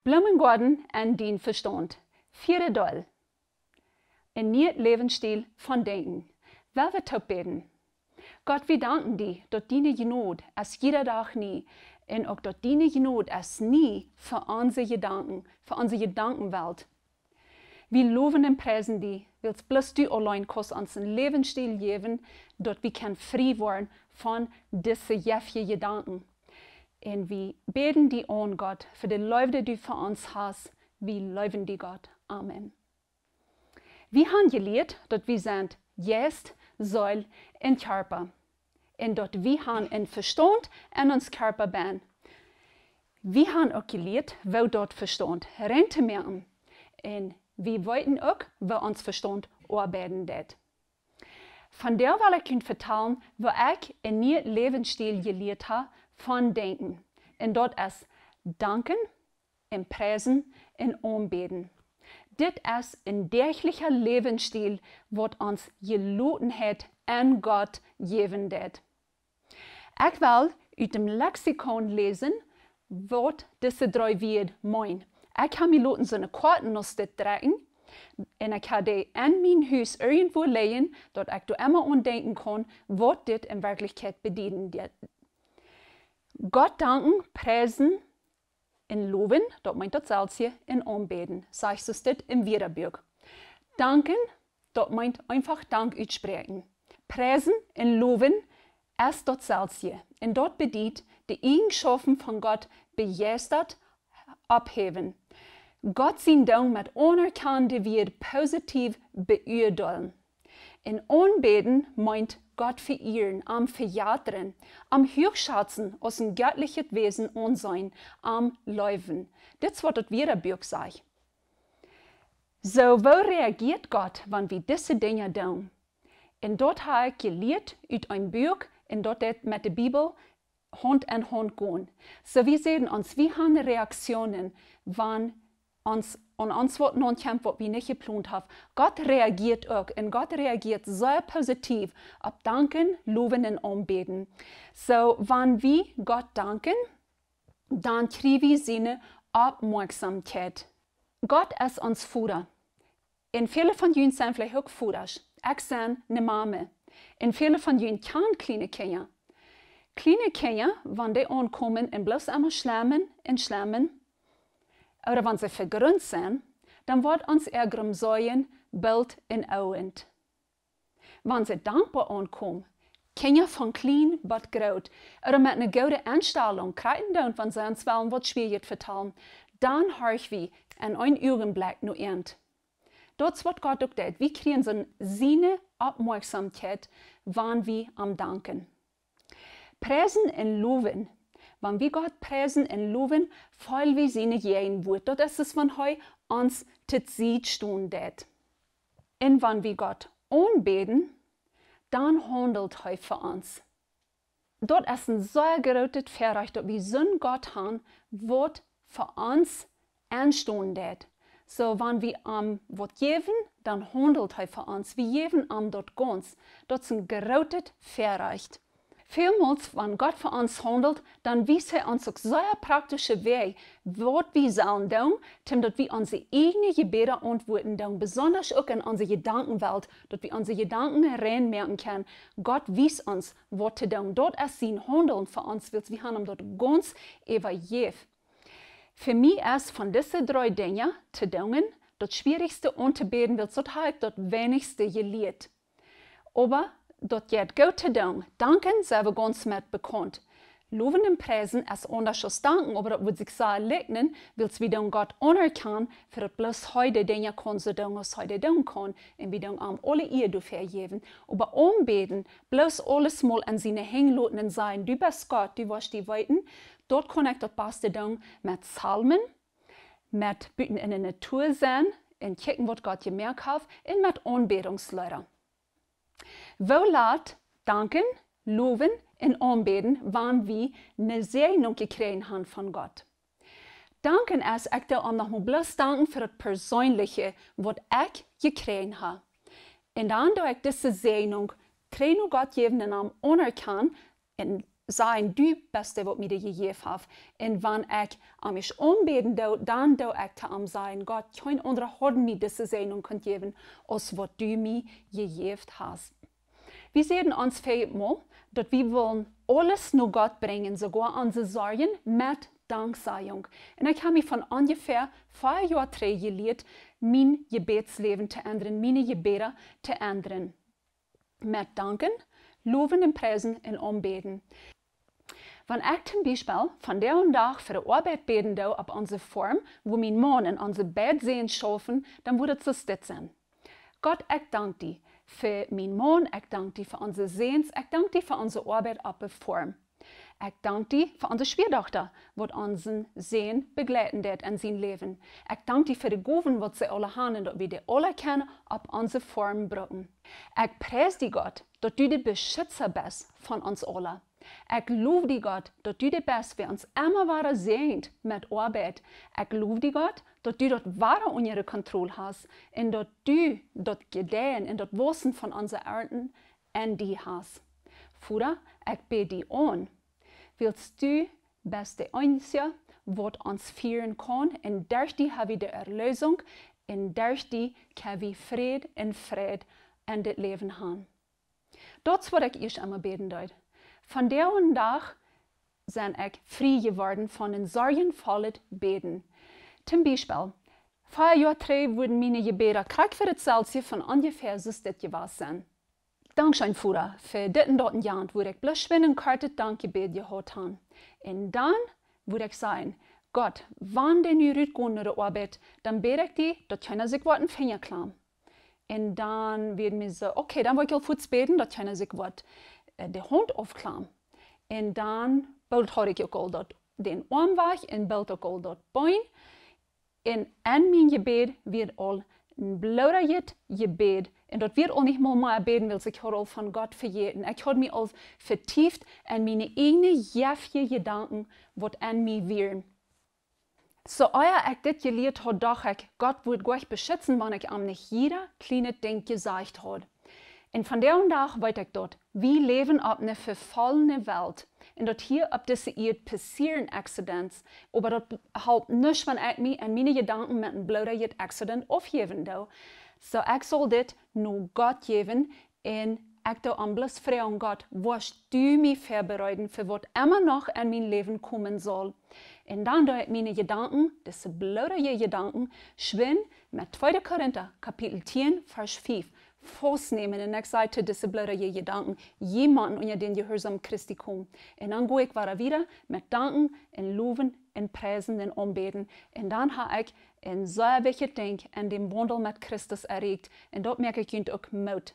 Bloemengarten en dien verstand. Vierde deel. Een nieuw levensstil van denken. Wel we beten. Gott, wir danken dir, dass deine Gnade als jeder Tag nie und auch dass deine Gnade als nie für unsere Gedankenwelt. Wir loben und preisen dich, weil bloß du allein kannst uns einen Lebensstil geben, dass wir frei werden von diesen jäffigen Gedanken. Und wir beten dich an, Gott, für die Liebe, die du für uns hast. Wir lieben dich, Gott. Amen. Wir haben gelernt, dass wir sind Geist, Seele und Körper. Und dass wir haben einen Verstand in uns Körper bin. Wir haben auch gelernt, wo dort Verstand rein zu merken. Und wir wollten auch, wo uns Verstand arbeiten wird. Von der will ich Ihnen vertellen, wo ich einen neuen Lebensstil gelernt habe von Denken. Und dort ist Danken, und Preisen und Anbeten. Dit ist ein derglicher Lebensstil, was uns geloten hat an Gott geben wird. Ich will aus dem Lexikon lesen, was diese drei Wörter meinen. Ich habe mir loten so eine Karten aus das drücken und ich habe die in mein Haus irgendwo legen, dass ich da immer andenken kann, was das in Wirklichkeit bedienen wird. Gott danken, preisen, in loben, dat meint dat zelfs in aanbeden. Sag ich dit im Wörterbuch. Danken, dat meint einfach Dank uitspreken. Preisen en loben ist dat zelfs. En dat bedient die Eigenschaften von Gott begeistert abheben. Gott sein Dank mit anerkannte wird positiv beurteilen. In Anbeten meint Gott verehren, am Verjähren, am Hochschätzen aus dem göttlichen Wesen und sein, am Leuven. Das ist, was das Wörterbuch sagt. So, wo reagiert Gott, wenn wir diese Dinge tun? Und dort habe ich gelernt, aus einem Buch, und dort mit der Bibel Hand in Hand gehen. So, wir sehen uns, wir haben Reaktionen, wenn uns und Antworten und Kämpfe, was wir nicht geplant haben. Gott reagiert auch und Gott reagiert sehr positiv auf Danken, Loben und Anbeten. So, wenn wir Gott danken, dann kriegen wir seine Aufmerksamkeit. Gott ist uns Vater. Und viele von uns sind vielleicht auch Vater. Ich bin eine Mama. Und viele von uns kennen kleine Kinder. Kleine Kinder, wenn die ankommen und bloß einmal schlemmen und schlemmen, oder wenn sie vergründet sind, dann wird uns ihr Säuen Bild in Augen. Wenn sie dankbar ankommen, Kinder von klein bis groß, oder mit einer guten Einstellung, kriegen dann, wenn sie uns wollen, was schwierig vertellen, dann hören wir in einem Augenblick nur ernst. Das ist, was Gott auch tut. Wir kriegen so seine Aufmerksamkeit, wenn wir am Danken. Preisen und loben. Wenn wir Gott preisen und loben, voll wie seine Jähen wird. Das ist, wenn er uns zu sehen steht. Und wenn wir Gott anbeten, dann handelt er für uns. Dort ist ein sehr großes Verrecht, dass wir so einen Gott haben, was für uns anstehen wird. So, wenn wir ihm was geben, dann handelt er für uns. Wir geben ihm dort ganz. Das ist ein großes Verrecht. Vielmals, wenn Gott für uns handelt, dann weist er uns auf sehr praktische Wege, was wir sollen tun, damit wir unsere eigenen Gebete antworten tun, besonders auch in unserer Gedankenwelt, dass wir unsere Gedanken reinmerken können. Gott weist uns, was zu tun. Dort ist sein Handeln für uns, weil wir haben ihm dort ganz übergeben. Für mich ist von diesen drei Dingen zu tun, das Schwierigste anzubeten, weil das habe ich das wenigste gelernt. Aber das geht gut zu tun. Danken sind wir ganz mit bekannt. Loben und Preisen ist anders als Danken, aber das wird sich sehr leugnen, weil wir dann Gott anerkennen, für das bloß heute Dinge kann so tun, was heute tun kann, und wir dann am alle ihr dafür geben. Aber anbeten, bloß alles mal an seine Hängen und sagen, du bist Gott, du wirst die Weiten, dort kann ich das beste tun mit Psalmen, mit Büten in der Natur sein, und gucken, was Gott gemerkt hat, und mit Anbetungsleiter. Wo laat danken, loben und anbeten, wann wir eine Segnung gekriegt haben von Gott. Danken ist, ich will nochmal bloß danken für das Persönliche, was ich gekriegt habe. Und dann, da ich diese Segnung kriegen Gott geben und anerkennen, und sein, du Beste, was mir dir gegeben hat. Und wenn ich an mich umbeten, dann ich am sein, Gott, kein anderer hat mir diese Segnung geben, als was du mir gegeben hast. Wir sehen uns vielmal, dass wir wollen alles nur Gott bringen, sogar unsere Sorgen mit Danksagung. Und ich habe mich von ungefähr 4 Jahren gelehrt, mein Gebetsleben zu ändern, meine Gebete zu ändern. Mit Danken, Loben und Preisen und Anbeten. Wenn ich zum Beispiel von der und Tag für die Arbeit beten auf unsere Form, wo mein Mann in unser Bett sehen schaffen, dann würde es das sein. Gott, ich danke dir für mein Mann, ich danke dir für unsere Sehens, ich danke dir für unsere Arbeit auf der Form. Ich danke dir für unsere Schwiegertochter, die unseren Sehen begleiten wird in sein Leben. Ich danke dir für die Gaben, die sie alle haben, dass wir die alle kennen, auf unsere Form bringen. Ich preise dich, Gott, dass du der Beschützer bist von uns allen. Ich lobe dich, Gott, dass du der bist, wer uns immer weiter sehnt mit Arbeit. Ich lobe dich, Gott, dass du dort weiter unter Kontrolle hast und dass du dort Gedeihen und dort Wissen von unseren Ernten in dir hast. Vater, ich bete dich an. Willst du beste Einzige, was uns führen kann, und durch die haben wir die Erlösung, und durch die können wir Frieden und Frieden in das Leben haben. Das, was ich erst einmal beten dort. Von der und Tag sind ich frei geworden von den sorgenvollen Beten. Zum Beispiel, 4 Jahre wurden meine Gebete gleich für das Celsius von ungefähr so das gewesen. Dankeschön, Vater, für das und das Jahr, wo ich bloß ein kurzes Dankgebet gehabt habe. Und dann würde ich sagen, Gott, wenn du nicht rausgehst nach der Arbeit, dann bete ich dir, dass keiner sich was in den Finger klemmt. Und dann werden wir so, okay, dann will ich kurz beten, dass keiner sich was die Hand aufklemmt. Und dann habe ich auch dort den Arm weg und bald auch dort Bein. Und in mein Gebet wird all ein blauer Gebet. Und dort wird auch nicht mal mehr beten, weil ich habe von Gott verjeten. Ich habe mich auch vertieft in meine eigenen jäftigen Gedanken, was an mir wären. So euer ich das gelehrt habe, dachte ich, Gott wird euch beschützen, wenn ich am nicht jeder kleine Ding gesagt habe. Und von der und Tag weiß ich dort, wir leben auf einer verfallenen Welt. Und dort hier auf dieser Erde passieren Accidents, aber dort halt nicht, wenn ich mich an meine Gedanken mit einem blöden Accident aufgeben will. So ich soll das nur Gott geben und ich da am bloß fragen, Gott, was du mich vorbereiten, für was immer noch in mein Leben kommen soll. Und dann da ich meine Gedanken, diese blöden Gedanken, schwingen mit 2. Korinther, Kapitel 10, Vers 5. Festnehmen und ich sage diese blöden Gedanken, jemanden unter den Gehorsam Christi kommen. Und dann gehe ich wieder mit Danken und Loben und Preisen und Anbeten. Und dann habe ich ein solches Ding in dem Wandel mit Christus erregt. Und dort merke ich auch Mut.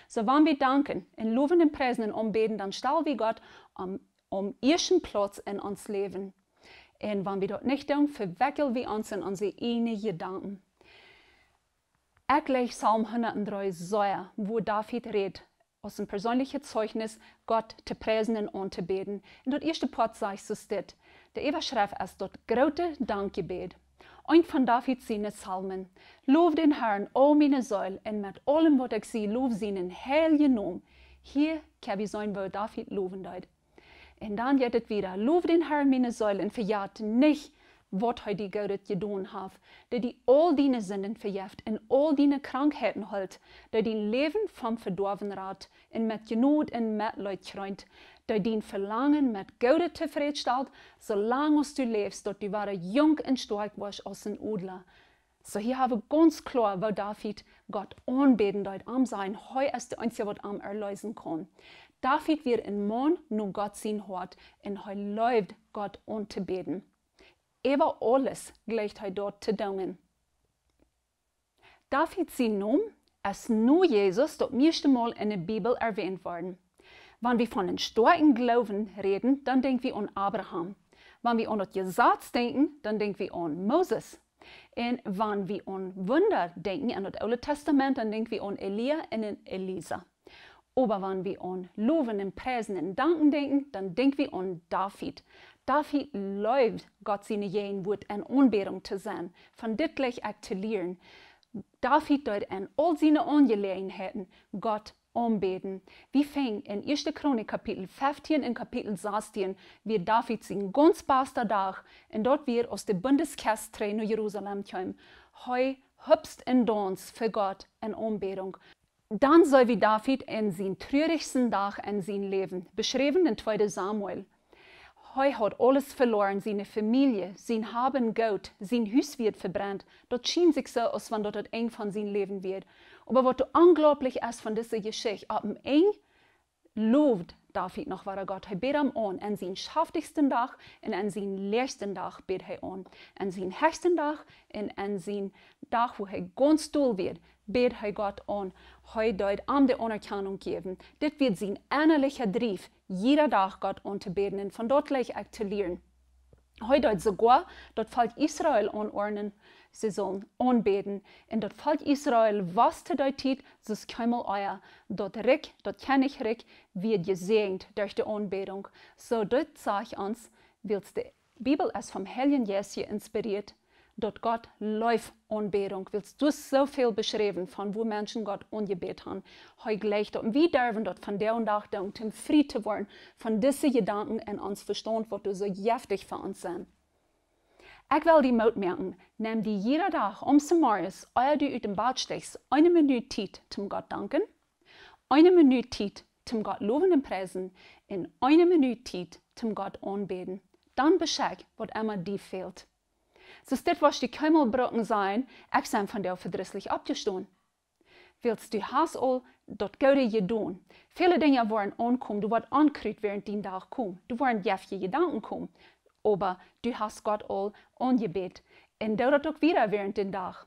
So, wenn wir danken und Loben und Preisen und Anbeten, dann stellen wir Gott am ersten Platz in uns Leben. Und wenn wir dort nicht tun, verwickeln wir uns in unsere eigenen Gedanken. Ich lese Psalm 103 sehr, wo David redet, aus dem persönlichen Zeugnis, Gott zu preisen und anzubeten. In dort erste Part sagt es das. Der Überschrift ist dort große Dankgebet. Ein von Davids seine Psalmen. Lob den Herrn, o meine Seele, und mit allem, was ich sehe, lob seinen heiligen Namen. Hier kann ich sein, wo David loben dort. Und dann geht es wieder. Lob den Herrn, meine Seele, und verjagt nicht, was die Gott getan hat, der die all deine Sünden verjeft und all deine Krankheiten hält, der dein Leben vom Verdorben rat und mit Genot und Mitleid kreunt, der dein Verlangen mit Gott zufriedenstellt, solange du lebst, dass du wahre jung und stark warst als ein Adler. So hier habe ich ganz klar, wo David Gott anbeten dort am sein, heu ist der Einzige, was am erlösen kann. David wird ein Mann, nur Gott sein Hort, und heu läuft Gott anzubeten. Über alles gleicht er dort zu tun. David sein Name ist nur Jesus das erste Mal in der Bibel erwähnt worden. Wenn wir von einem starken Glauben reden, dann denken wir an Abraham. Wenn wir an das Gesetz denken, dann denken wir an Moses. Und wenn wir an Wunder denken, an das Alte Testament, dann denken wir an Elia und an Elisa. Aber wenn wir an Loben und Preisen und Danken denken, dann denken wir an David. David läuft Gott seine Jehrenwut in Anbetung zu sein, von dit gleich zu lernen. David dort in all seine Angelegenheiten Gott aanbeden. Wie fing in 1. Chronik Kapitel 15 en Kapitel 16 weer David zijn ganz beste dag en dort weer aus de Bundeskerst tree naar Jerusalem kwam. Hij hüpst in dans für Gott in aanbeding. Dan soll wie David in zijn treurigsten dag in zijn leven, beschreven in 2. Samuel. Hij had alles verloren, zijn familie, zijn Haben Goud, zijn huis wird verbrannt. Dat schien sich so, als wenn dat het eind van zijn leven wird. Aber was so unglaublich ist von dieser Geschichte, ab dem Ende lobt David noch wahre Gott. Hij betet hem an, en zijn schaftigsten dag en en zijn leersten dag betet hij an. En zijn hechtsten dag en zijn dag, wo hij ganz stil wird, betet hij Gott an. Hij duidt aan de anerkennung geben. Dit wird zijn innerlicher Drief, jeder dag Gott an te beten en van dort gleich ook te leren. Hij duidt sogar, dat valt Israel anordnen, sie sollen anbeten. Und dort fällt Israel, was zu dort tut, so ist keinmal euer. Dort Rick, dort kann ich Rick, wird gesegnet durch die Anbetung. So dort sage ich uns, weil die Bibel ist vom Heiligen Jesu inspiriert, dort Gott läuft Anbetung. Willst du so viel beschreiben, von wo Menschen Gott angebetet haben. Heu gleich dort. Wie dürfen dort von der und Tag um frei zu werden, von diesen Gedanken in uns Verstand, was du so heftig für uns sind. Ich will die Mut merken, nimm die jeder Tag morgens, ehe du aus dem Bad steigst, 1 Minute Zeit zum Gott danken, 1 Minute Zeit zum Gott loben und preisen und 1 Minute Zeit zum Gott anbeten. Dann bescheid, was immer dir fehlt. So ist das, was die Kümmelbrücken sein, ich bin von dir verdrisslich abgestoßen. Willst du hast all dort Gute getan. Viele Dinge waren ankommen, du warst ankriegt während den Tag kommen. Du waren jäftige Gedanken kommen. Aber du hast Gott all angebetet. Und du das auch wieder während den Tag.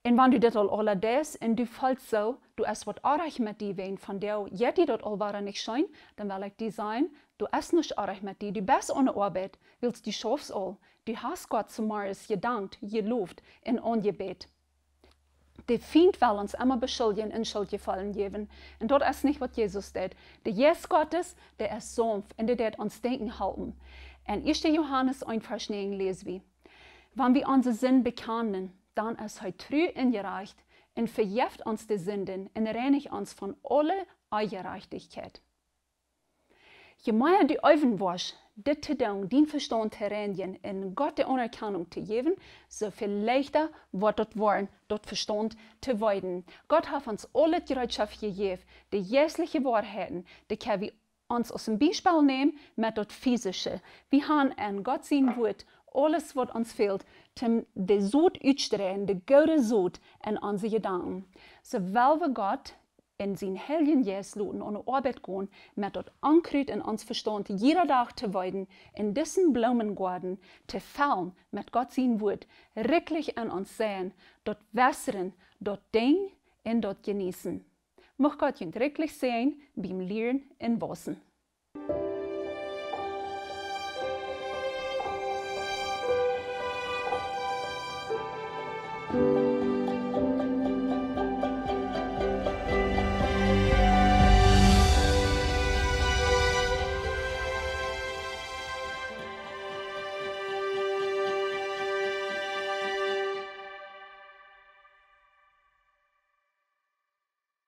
Und wenn du das all das und du fällst so, du hast was erreicht mit dir, wenn von der, jetzt die das all war nicht schein, dann will ich dir sagen, du hast nicht erreicht mit dir, du bist ohne Arbeit, willst du schaffst all. Du hast Gott zum Morgens gedankt, gelobt und angebetet. Der Feind will uns immer beschuldigen und Schuldgefallen geben. Und das ist nicht, was Jesus tut. Der Jesus Gottes, der ist sanft und der wird uns denken halten. In 1. Johannes 1, Vers 9 lesen wir, wenn wir unsere Sünden bekennen, dann ist er treu und gerecht und vergibt uns die Sünden und reinigt uns von aller Ungerechtigkeit. Je mehr die Augen wasch, dit te doen, den Verstand te reinigen und Gott die Anerkennung zu geben, so viel leichter wird das worden, das Verstand zu weiden. Gott hat uns alle die Bereitschaft gegeben, die jährlichen Wahrheiten, die können wir uns aus dem Beispiel nehmen mit das Physische. Wir haben in Gott sein Wort alles, was uns fehlt, um die Sod auszudrehen, die gute Sod in unsere Gedanken. So weil wir Gott in sein Heiligen Jesus lassen und an Arbeit gehen, mit das Ankreuz in uns Verstand jeder Tag zu weiden, in diesen Blumengarten zu fallen, mit Gott sein Wort, wirklich in uns sehen, dort wässern, dort denken und dort genießen. Mag Gott ihn wirklich sehen beim Lehren in Wassen.